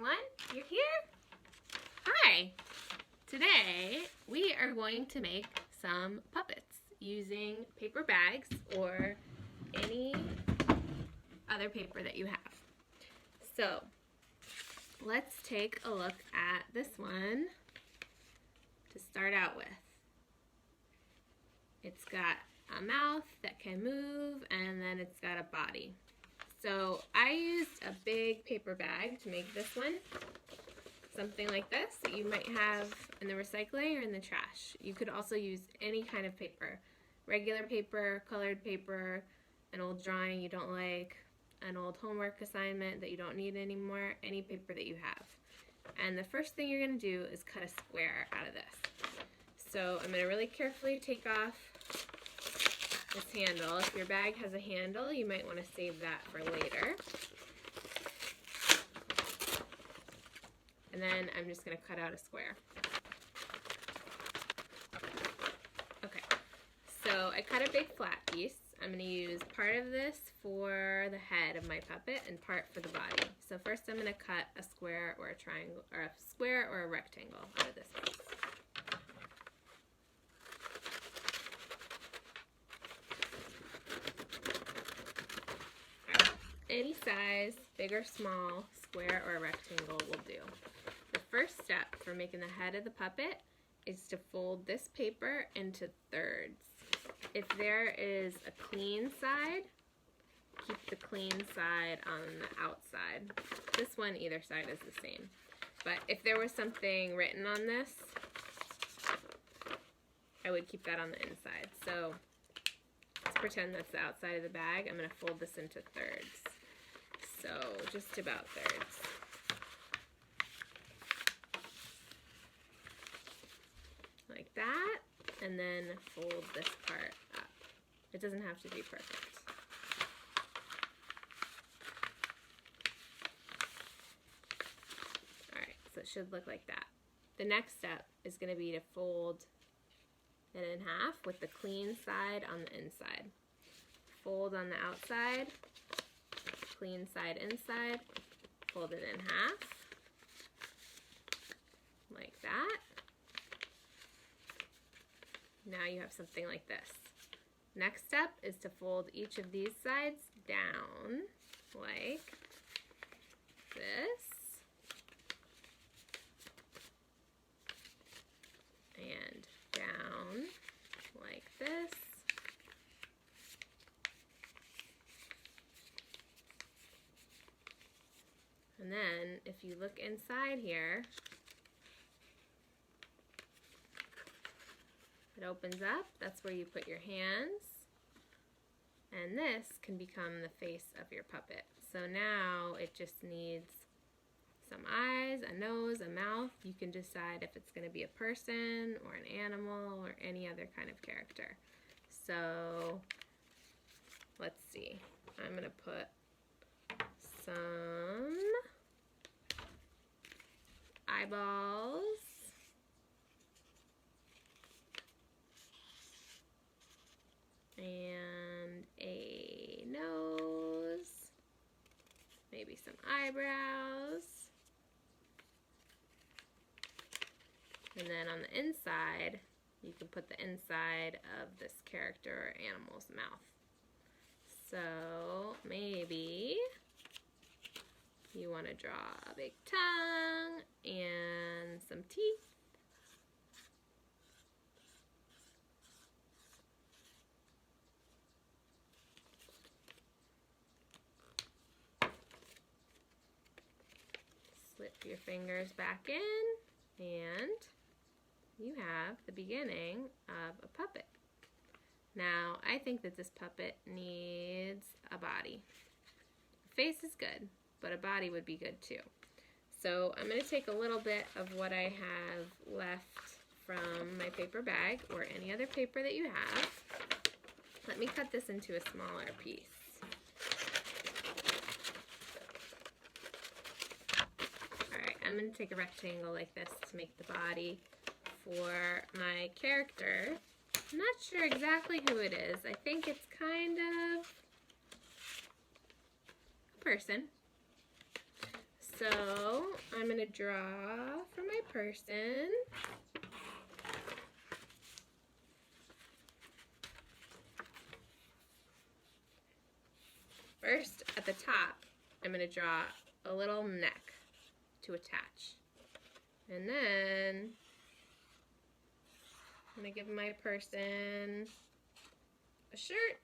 everyone. You're here? Hi. Today we are going to make some puppets using paper bags or any other paper that you have. So let's take a look at this one to start out with. It's got a mouth that can move, and then it's got a body. So I used a big paper bag to make this one. Something like this that you might have in the recycling or in the trash. You could also use any kind of paper. Regular paper, colored paper, an old drawing you don't like, an old homework assignment that you don't need anymore, any paper that you have. And the first thing you're going to do is cut a square out of this. So I'm going to really carefully take off this handle. If your bag has a handle, you might want to save that for later. And then I'm just going to cut out a square. Okay, so I cut a big flat piece. I'm going to use part of this for the head of my puppet and part for the body. So first I'm going to cut a square or a triangle, or a square or a rectangle out of this piece. Any size, big or small, square or rectangle will do. The first step for making the head of the puppet is to fold this paper into thirds. If there is a clean side, keep the clean side on the outside. This one, either side is the same. But if there was something written on this, I would keep that on the inside. So let's pretend that's the outside of the bag. I'm going to fold this into thirds. So just about thirds. Like that, and then fold this part up. It doesn't have to be perfect. Alright, so it should look like that. The next step is going to be to fold it in half with the clean side on the inside. Fold on the outside, clean side inside, fold it in half, like that. Now you have something like this. Next step is to fold each of these sides down, like this, and down, like this. And then, if you look inside here, it opens up. That's where you put your hands. And this can become the face of your puppet. So now it just needs some eyes, a nose, a mouth. You can decide if it's going to be a person or an animal or any other kind of character. So let's see. I'm going to put some eyeballs and a nose, maybe some eyebrows, and then on the inside you can put the inside of this character or animal's mouth. So maybe you want to draw a big tongue and some teeth. Slip your fingers back in, and you have the beginning of a puppet. Now, I think that this puppet needs a body. Face is good, but a body would be good too. So I'm going to take a little bit of what I have left from my paper bag or any other paper that you have. Let me cut this into a smaller piece. Alright, I'm going to take a rectangle like this to make the body for my character. I'm not sure exactly who it is. I think it's kind of a person. So I'm going to draw for my person. First, at the top, I'm going to draw a little neck to attach. And then I'm going to give my person a shirt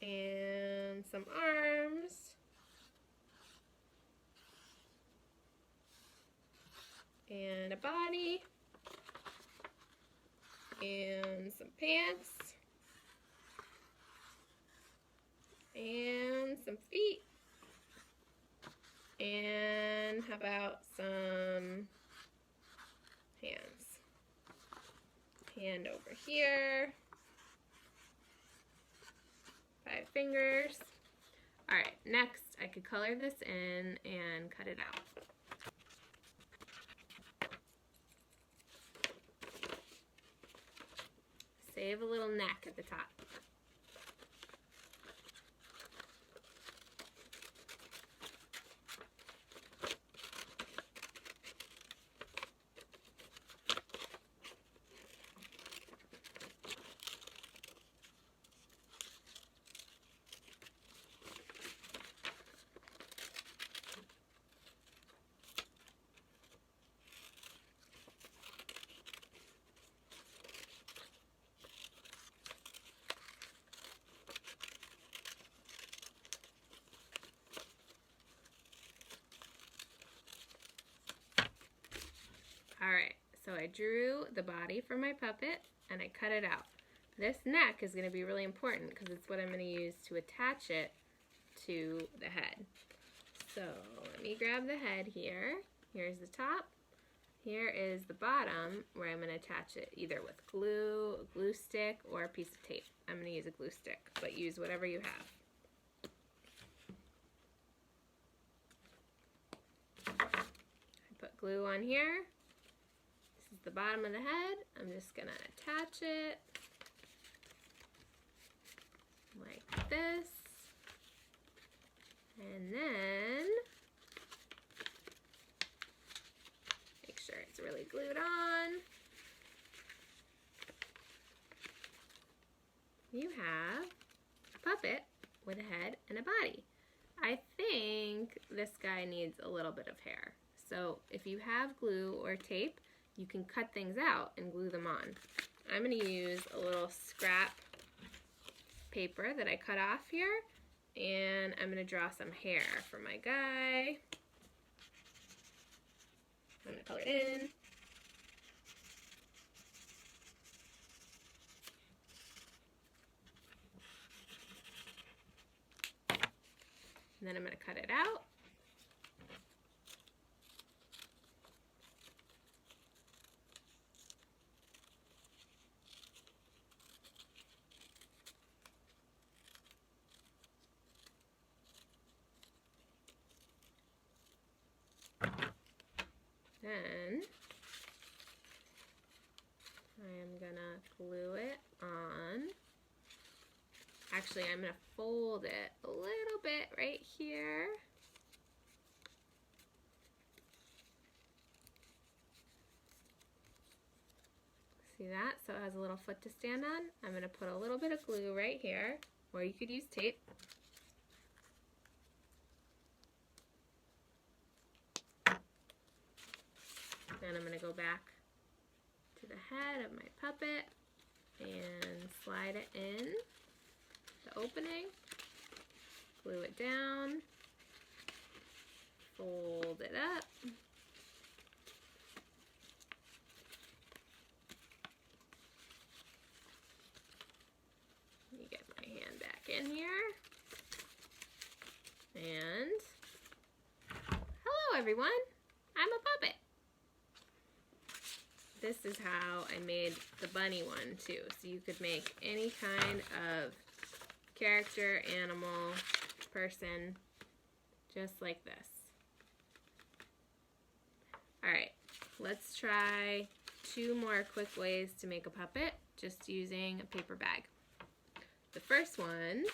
and some arms and a body and some pants and some feet, and how about some hands? Hand over here, 5 fingers. Alright, next I could color this in and cut it out. Save a little neck at the top. Alright, so I drew the body for my puppet and I cut it out. This neck is going to be really important because it's what I'm going to use to attach it to the head. So let me grab the head here. Here's the top. Here is the bottom where I'm going to attach it either with glue, a glue stick, or a piece of tape. I'm going to use a glue stick, but use whatever you have. I put glue on here. This is the bottom of the head. I'm just going to attach it like this. And then make sure it's really glued on. You have a puppet with a head and a body. I think this guy needs a little bit of hair. So if you have glue or tape, you can cut things out and glue them on. I'm going to use a little scrap paper that I cut off here, and I'm going to draw some hair for my guy. I'm going to color it in. And then I'm going to cut it out. Then I'm going to glue it on. Actually, I'm going to fold it a little bit right here. See that? So it has a little foot to stand on. I'm going to put a little bit of glue right here, or you could use tape. Then I'm going to go back to the head of my puppet and slide it in the opening, glue it down, fold it up, let me get my hand back in here, and hello everyone, I'm a puppet. This is how I made the bunny one too, so you could make any kind of character, animal, person, just like this. Alright, let's try 2 more quick ways to make a puppet just using a paper bag. The first one,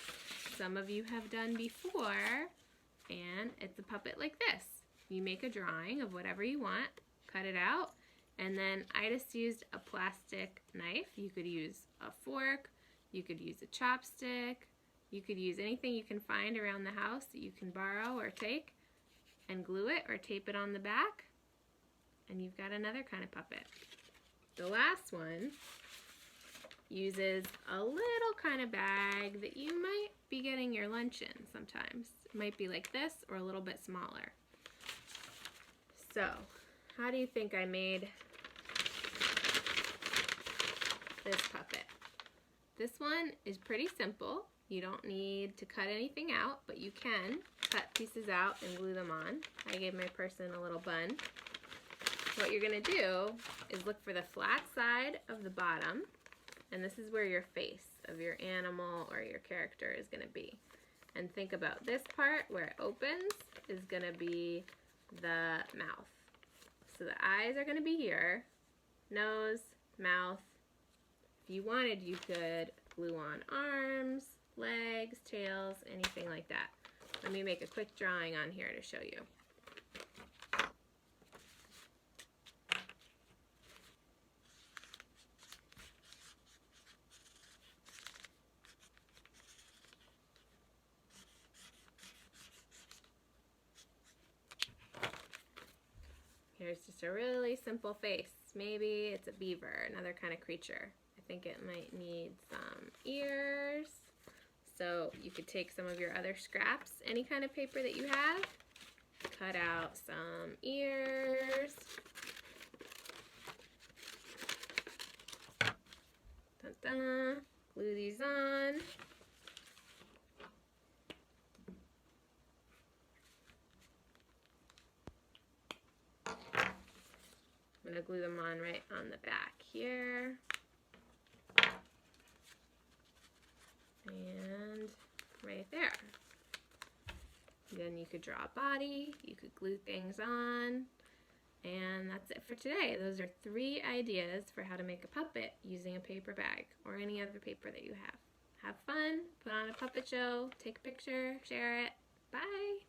some of you have done before, and it's a puppet like this. You make a drawing of whatever you want, cut it out, and then I just used a plastic knife. You could use a fork, you could use a chopstick, you could use anything you can find around the house that you can borrow or take, and glue it or tape it on the back, and you've got another kind of puppet. The last one uses a little kind of bag that you might be getting your lunch in sometimes. It might be like this or a little bit smaller. So, how do you think I made this puppet? This one is pretty simple. You don't need to cut anything out, but you can cut pieces out and glue them on. I gave my person a little bun. What you're going to do is look for the flat side of the bottom, and this is where your face of your animal or your character is going to be. And think about this part where it opens is going to be the mouth. So the eyes are going to be here, nose, mouth. If you wanted, you could glue on arms, legs, tails, anything like that. Let me make a quick drawing on here to show you. Here's just a really simple face. Maybe it's a beaver, another kind of creature. I think it might need some ears. So you could take some of your other scraps, any kind of paper that you have, cut out some ears. Dun -dun. Glue these on. I'm going to glue them on right on the back here. And right there. Then you could draw a body, you could glue things on, and that's it for today. Those are 3 ideas for how to make a puppet using a paper bag or any other paper that you have. Have fun, put on a puppet show, take a picture, share it. Bye!